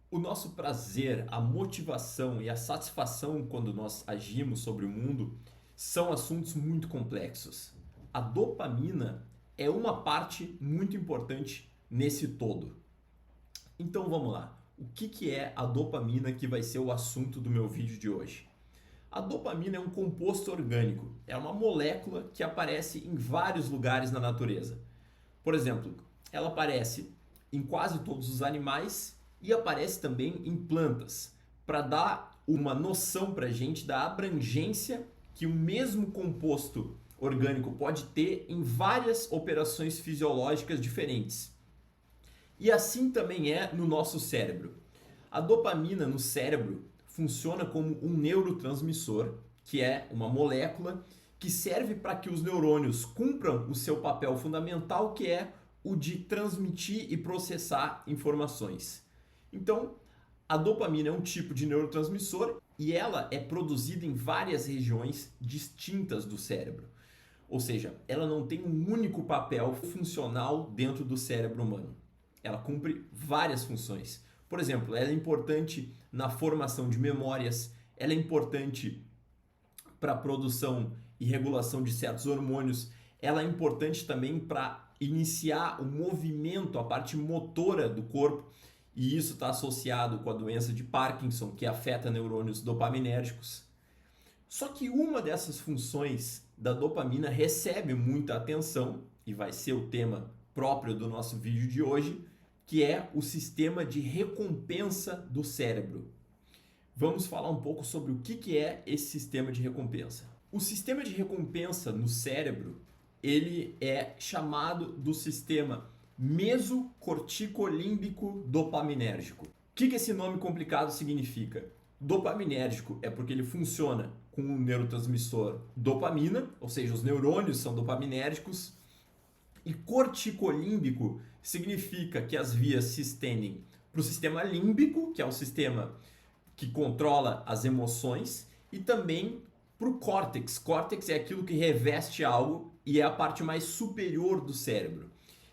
O nosso prazer, a motivação e a satisfação quando nós agimos sobre o mundo são assuntos muito complexos. A dopamina é uma parte muito importante nesse todo. Então vamos lá. O que é a dopamina que vai ser o assunto do meu vídeo de hoje? A dopamina é um composto orgânico, é uma molécula que aparece em vários lugares na natureza. Por exemplo, ela aparece em quase todos os animais e aparece também em plantas, para dar uma noção para a gente da abrangência que o mesmo composto orgânico pode ter em várias operações fisiológicas diferentes. E assim também é no nosso cérebro. A dopamina no cérebro funciona como um neurotransmissor, que é uma molécula que serve para que os neurônios cumpram o seu papel fundamental, que é o de transmitir e processar informações. Então, a dopamina é um tipo de neurotransmissor e ela é produzida em várias regiões distintas do cérebro. Ou seja, ela não tem um único papel funcional dentro do cérebro humano. Ela cumpre várias funções. Por exemplo, ela é importante na formação de memórias, ela é importante para a produção e regulação de certos hormônios, ela é importante também para iniciar o movimento, a parte motora do corpo, e isso está associado com a doença de Parkinson, que afeta neurônios dopaminérgicos. Só que uma dessas funções da dopamina recebe muita atenção, e vai ser o tema próprio do nosso vídeo de hoje, que é o sistema de recompensa do cérebro. Vamos falar um pouco sobre o que é esse sistema de recompensa. O sistema de recompensa no cérebro, ele é chamado do sistema mesocorticolímbico dopaminérgico. O que esse nome complicado significa? Dopaminérgico é porque ele funciona com o neurotransmissor dopamina, ou seja, os neurônios são dopaminérgicos, e corticolímbico significa que as vias se estendem para o sistema límbico, que é o sistema que controla as emoções, e também para o córtex. Córtex é aquilo que reveste algo e é a parte mais superior do cérebro.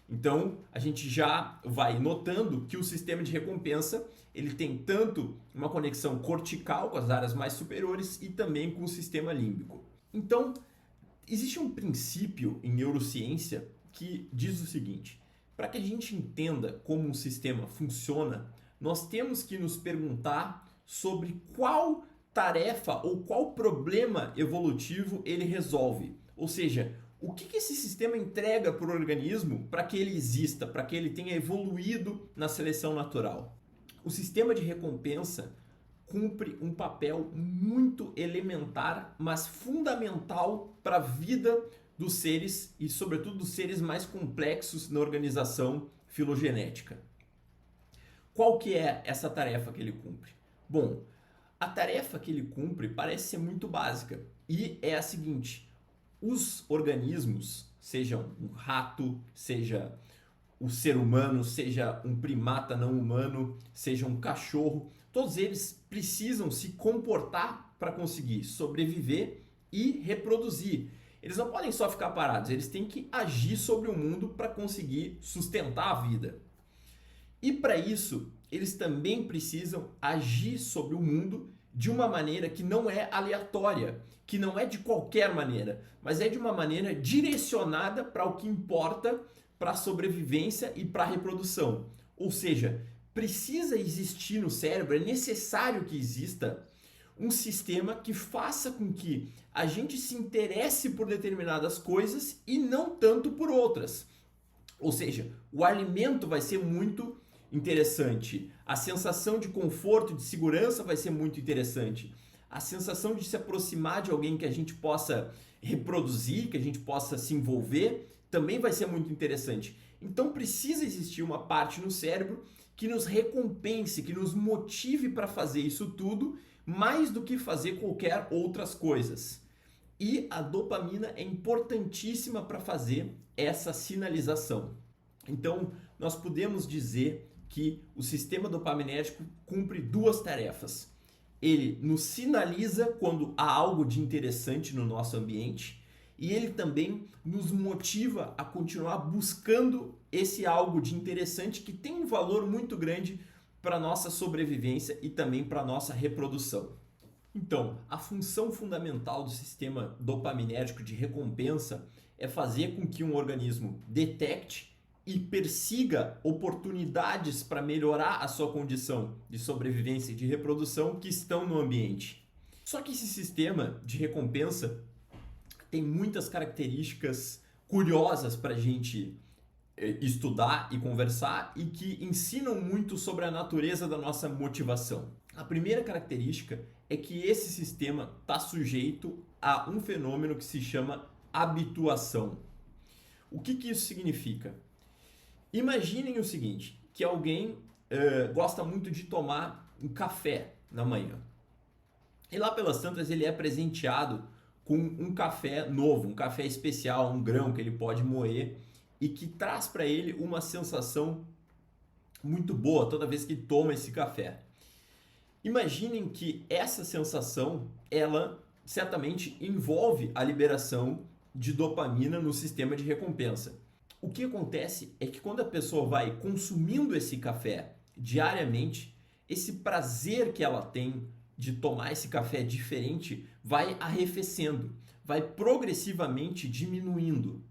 Então, a gente já vai notando que o sistema de recompensa ele tem tanto uma conexão cortical com as áreas mais superiores e também com o sistema límbico. Então, existe um princípio em neurociência que diz o seguinte: para que a gente entenda como um sistema funciona, nós temos que nos perguntar sobre qual tarefa ou qual problema evolutivo ele resolve. Ou seja, o que esse sistema entrega para o organismo para que ele exista, para que ele tenha evoluído na seleção natural. O sistema de recompensa cumpre um papel muito elementar, mas fundamental para a vida dos seres e, sobretudo, dos seres mais complexos na organização filogenética. Qual que é essa tarefa que ele cumpre? Bom, a tarefa que ele cumpre parece ser muito básica e é a seguinte: os organismos, seja um rato, seja o ser humano, seja um primata não humano, seja um cachorro, todos eles precisam se comportar para conseguir sobreviver e reproduzir. Eles não podem só ficar parados, eles têm que agir sobre o mundo para conseguir sustentar a vida. E para isso, eles também precisam agir sobre o mundo de uma maneira que não é aleatória, que não é de qualquer maneira, mas é de uma maneira direcionada para o que importa para a sobrevivência e para a reprodução. Ou seja, precisa existir no cérebro, é necessário que exista um sistema que faça com que a gente se interesse por determinadas coisas e não tanto por outras. Ou seja, o alimento vai ser muito interessante, a sensação de conforto e de segurança vai ser muito interessante, a sensação de se aproximar de alguém que a gente possa reproduzir, que a gente possa se envolver, também vai ser muito interessante. Então precisa existir uma parte no cérebro que nos recompense, que nos motive para fazer isso tudo, mais do que fazer qualquer outras coisas. E a dopamina é importantíssima para fazer essa sinalização. Então, nós podemos dizer que o sistema dopaminérgico cumpre duas tarefas. Ele nos sinaliza quando há algo de interessante no nosso ambiente e ele também nos motiva a continuar buscando esse algo de interessante que tem um valor muito grande para nossa sobrevivência e também para nossa reprodução. Então, a função fundamental do sistema dopaminérgico de recompensa é fazer com que um organismo detecte e persiga oportunidades para melhorar a sua condição de sobrevivência e de reprodução que estão no ambiente. Só que esse sistema de recompensa tem muitas características curiosas para a gente estudar e conversar e que ensinam muito sobre a natureza da nossa motivação. A primeira característica é que esse sistema está sujeito a um fenômeno que se chama habituação. O que isso significa? Imaginem o seguinte, que alguém gosta muito de tomar um café na manhã. E lá pelas tantas ele é presenteado com um café novo, um café especial, um grão que ele pode moer e que traz para ele uma sensação muito boa toda vez que toma esse café. Imaginem que essa sensação, ela certamente envolve a liberação de dopamina no sistema de recompensa. O que acontece é que quando a pessoa vai consumindo esse café diariamente, esse prazer que ela tem de tomar esse café diferente vai arrefecendo, vai progressivamente diminuindo.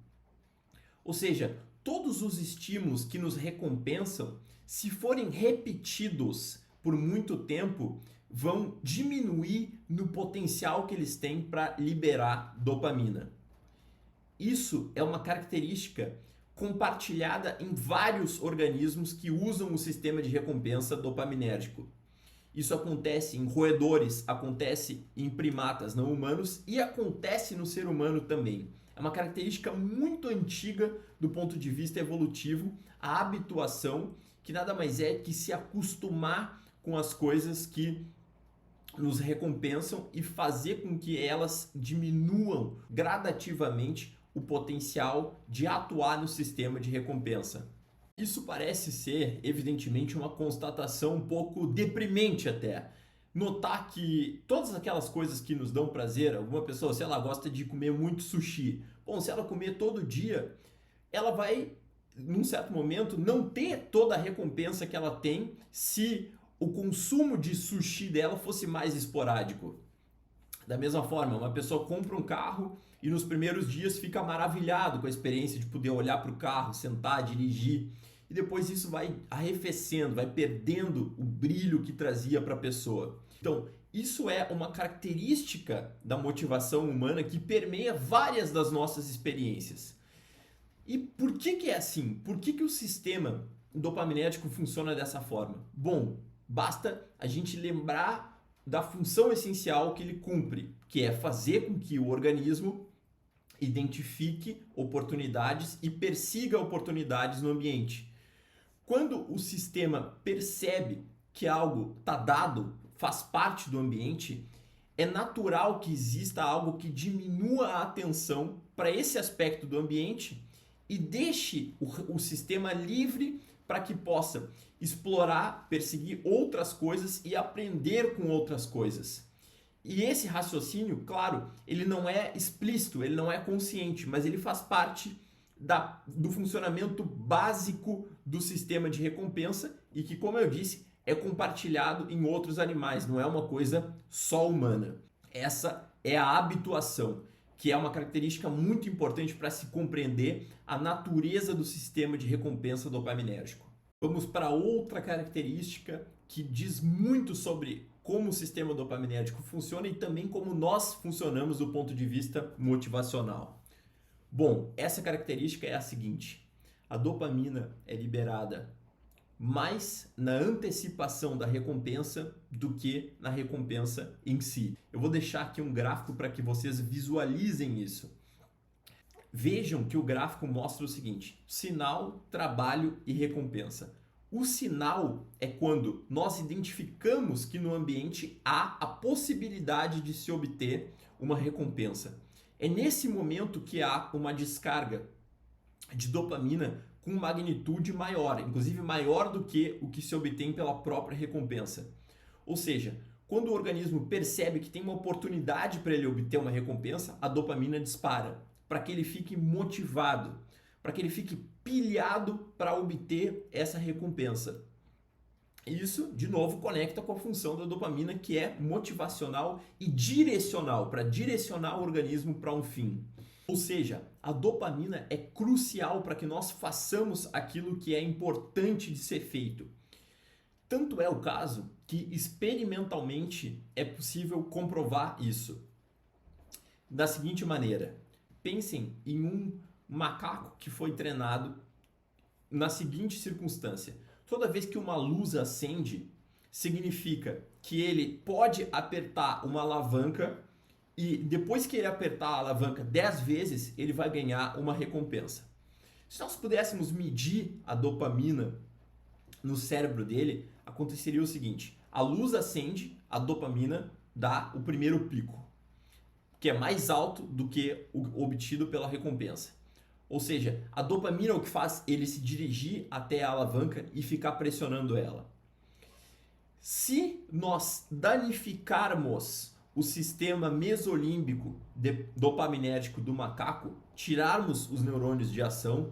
Ou seja, todos os estímulos que nos recompensam, se forem repetidos por muito tempo, vão diminuir no potencial que eles têm para liberar dopamina. Isso é uma característica compartilhada em vários organismos que usam o sistema de recompensa dopaminérgico. Isso acontece em roedores, acontece em primatas não humanos e acontece no ser humano também. É uma característica muito antiga do ponto de vista evolutivo, a habituação, que nada mais é que se acostumar com as coisas que nos recompensam e fazer com que elas diminuam gradativamente o potencial de atuar no sistema de recompensa. Isso parece ser, evidentemente, uma constatação um pouco deprimente até. Notar que todas aquelas coisas que nos dão prazer, alguma pessoa, se ela gosta de comer muito sushi, bom, se ela comer todo dia, ela vai, num certo momento, não ter toda a recompensa que ela tem se o consumo de sushi dela fosse mais esporádico. Da mesma forma, uma pessoa compra um carro e nos primeiros dias fica maravilhado com a experiência de poder olhar para o carro, sentar, dirigir. E depois isso vai arrefecendo, vai perdendo o brilho que trazia para a pessoa. Então, isso é uma característica da motivação humana que permeia várias das nossas experiências. E por que é assim? Por que o sistema dopaminérgico funciona dessa forma? Bom, basta a gente lembrar da função essencial que ele cumpre, que é fazer com que o organismo identifique oportunidades e persiga oportunidades no ambiente. Quando o sistema percebe que algo está dado, faz parte do ambiente, é natural que exista algo que diminua a atenção para esse aspecto do ambiente e deixe o sistema livre para que possa explorar, perseguir outras coisas e aprender com outras coisas. E esse raciocínio, claro, ele não é explícito, ele não é consciente, mas ele faz parte do funcionamento básico do sistema de recompensa e que, como eu disse, é compartilhado em outros animais, não é uma coisa só humana. Essa é a habituação, que é uma característica muito importante para se compreender a natureza do sistema de recompensa dopaminérgico. Vamos para outra característica que diz muito sobre como o sistema dopaminérgico funciona e também como nós funcionamos do ponto de vista motivacional. Bom, essa característica é a seguinte: a dopamina é liberada mais na antecipação da recompensa do que na recompensa em si. Eu vou deixar aqui um gráfico para que vocês visualizem isso. Vejam que o gráfico mostra o seguinte: sinal, trabalho e recompensa. O sinal é quando nós identificamos que no ambiente há a possibilidade de se obter uma recompensa. É nesse momento que há uma descarga de dopamina com magnitude maior, inclusive maior do que o que se obtém pela própria recompensa. Ou seja, quando o organismo percebe que tem uma oportunidade para ele obter uma recompensa, a dopamina dispara, para que ele fique motivado, para que ele fique pilhado para obter essa recompensa. Isso, de novo, conecta com a função da dopamina, que é motivacional e direcional, para direcionar o organismo para um fim. Ou seja, a dopamina é crucial para que nós façamos aquilo que é importante de ser feito. Tanto é o caso que experimentalmente é possível comprovar isso. Da seguinte maneira, pensem em um macaco que foi treinado na seguinte circunstância. Toda vez que uma luz acende, significa que ele pode apertar uma alavanca e depois que ele apertar a alavanca 10 vezes, ele vai ganhar uma recompensa. Se nós pudéssemos medir a dopamina no cérebro dele, aconteceria o seguinte: a luz acende, a dopamina dá o primeiro pico, que é mais alto do que o obtido pela recompensa. Ou seja, a dopamina é o que faz ele se dirigir até a alavanca e ficar pressionando ela. Se nós danificarmos o sistema mesolímbico dopaminérgico do macaco, tirarmos os neurônios de ação,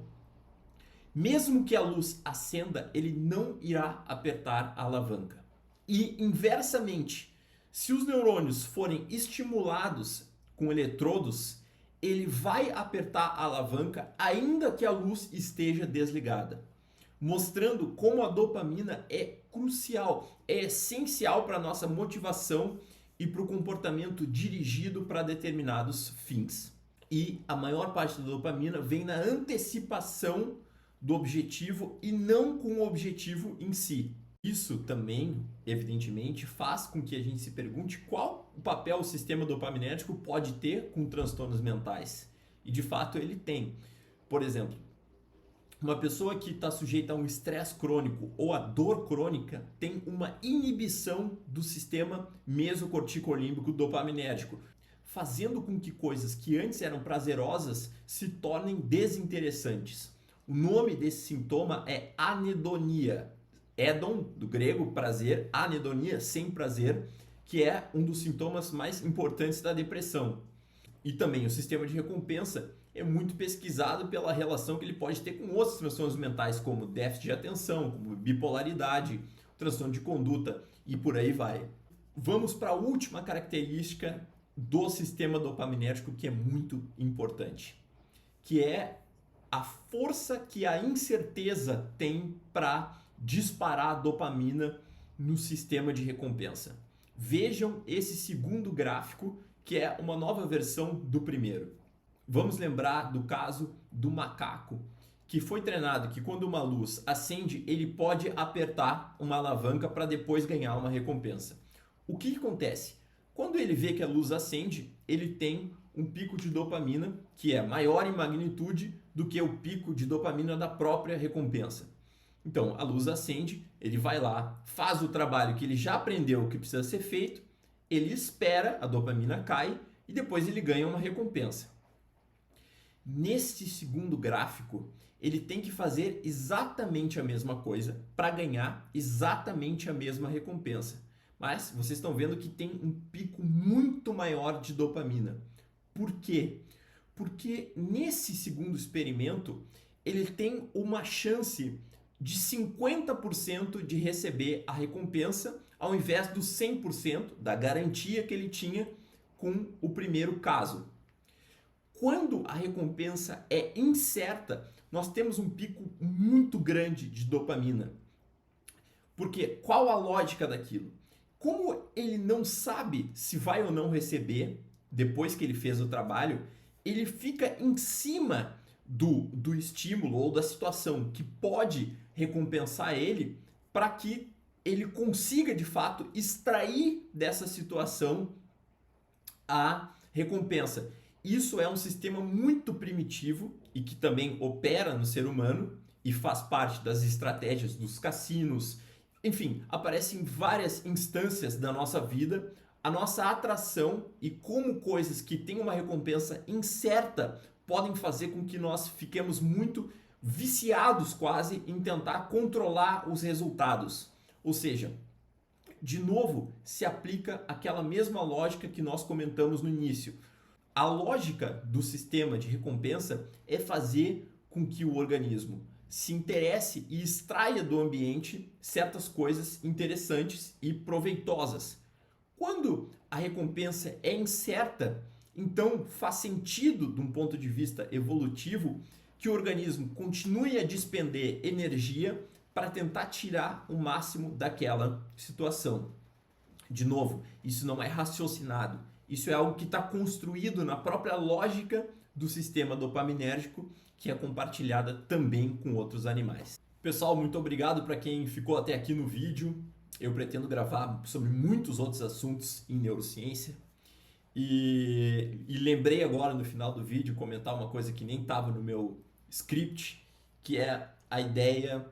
mesmo que a luz acenda, ele não irá apertar a alavanca. E inversamente, se os neurônios forem estimulados com eletrodos, ele vai apertar a alavanca ainda que a luz esteja desligada, mostrando como a dopamina é crucial, é essencial para a nossa motivação e para o comportamento dirigido para determinados fins. E a maior parte da dopamina vem na antecipação do objetivo e não com o objetivo em si. Isso também, evidentemente, faz com que a gente se pergunte qual o papel o sistema dopaminérgico pode ter com transtornos mentais. E de fato ele tem. Por exemplo, uma pessoa que está sujeita a um estresse crônico ou a dor crônica tem uma inibição do sistema mesocorticolímbico dopaminérgico, fazendo com que coisas que antes eram prazerosas se tornem desinteressantes. O nome desse sintoma é anedonia. Hedon, do grego prazer, anedonia, sem prazer, que é um dos sintomas mais importantes da depressão. E também o sistema de recompensa é muito pesquisado pela relação que ele pode ter com outros transtornos mentais, como déficit de atenção, como bipolaridade, transtorno de conduta e por aí vai. Vamos para a última característica do sistema dopaminérgico que é muito importante, que é a força que a incerteza tem para disparar a dopamina no sistema de recompensa. Vejam esse segundo gráfico, que é uma nova versão do primeiro. Vamos lembrar do caso do macaco, que foi treinado que quando uma luz acende, ele pode apertar uma alavanca para depois ganhar uma recompensa. O que acontece? Quando ele vê que a luz acende, ele tem um pico de dopamina que é maior em magnitude do que o pico de dopamina da própria recompensa. Então, a luz acende, ele vai lá, faz o trabalho que ele já aprendeu que precisa ser feito, ele espera, a dopamina cai e depois ele ganha uma recompensa. Neste segundo gráfico, ele tem que fazer exatamente a mesma coisa para ganhar exatamente a mesma recompensa. Mas vocês estão vendo que tem um pico muito maior de dopamina. Por quê? Porque nesse segundo experimento, ele tem uma chance de 50% de receber a recompensa, ao invés dos 100% da garantia que ele tinha com o primeiro caso. Quando a recompensa é incerta, nós temos um pico muito grande de dopamina. Porque qual a lógica daquilo? Como ele não sabe se vai ou não receber depois que ele fez o trabalho, ele fica em cima do estímulo ou da situação que pode recompensar ele para que ele consiga de fato extrair dessa situação a recompensa. Isso é um sistema muito primitivo e que também opera no ser humano e faz parte das estratégias dos cassinos. Enfim, aparece em várias instâncias da nossa vida a nossa atração e como coisas que têm uma recompensa incerta podem fazer com que nós fiquemos muito viciados quase em tentar controlar os resultados. Ou seja, de novo, se aplica aquela mesma lógica que nós comentamos no início. A lógica do sistema de recompensa é fazer com que o organismo se interesse e extraia do ambiente certas coisas interessantes e proveitosas. Quando a recompensa é incerta, então faz sentido, de um ponto de vista evolutivo, que o organismo continue a despender energia para tentar tirar o máximo daquela situação. De novo, isso não é raciocinado, isso é algo que está construído na própria lógica do sistema dopaminérgico, que é compartilhada também com outros animais. Pessoal, muito obrigado para quem ficou até aqui no vídeo. Eu pretendo gravar sobre muitos outros assuntos em neurociência. E lembrei agora no final do vídeo comentar uma coisa que nem estava no meu script, que é a ideia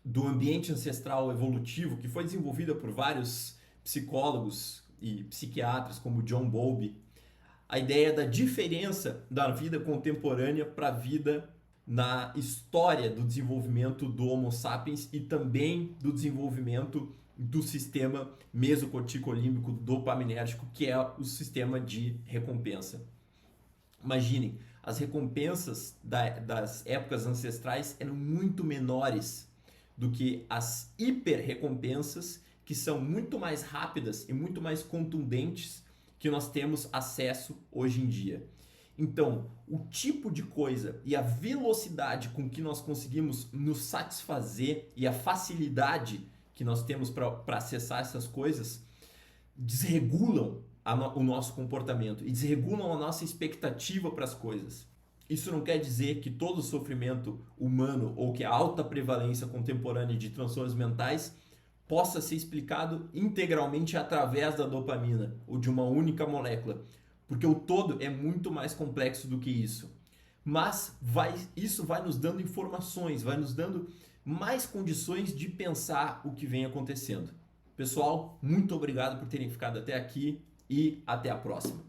do ambiente ancestral evolutivo, que foi desenvolvida por vários psicólogos e psiquiatras como John Bowlby. A ideia da diferença da vida contemporânea para a vida na história do desenvolvimento do Homo sapiens e também do desenvolvimento do sistema mesocorticolímbico dopaminérgico, que é o sistema de recompensa. Imaginem, as recompensas das épocas ancestrais eram muito menores do que as hiperrecompensas, que são muito mais rápidas e muito mais contundentes, que nós temos acesso hoje em dia. Então, o tipo de coisa e a velocidade com que nós conseguimos nos satisfazer e a facilidade que nós temos para acessar essas coisas desregulam o nosso comportamento e desregulam a nossa expectativa para as coisas. Isso não quer dizer que todo o sofrimento humano ou que a alta prevalência contemporânea de transtornos mentais possa ser explicado integralmente através da dopamina ou de uma única molécula, porque o todo é muito mais complexo do que isso. Mas isso vai nos dando informações, vai nos dando mais condições de pensar o que vem acontecendo. Pessoal, muito obrigado por terem ficado até aqui e até a próxima.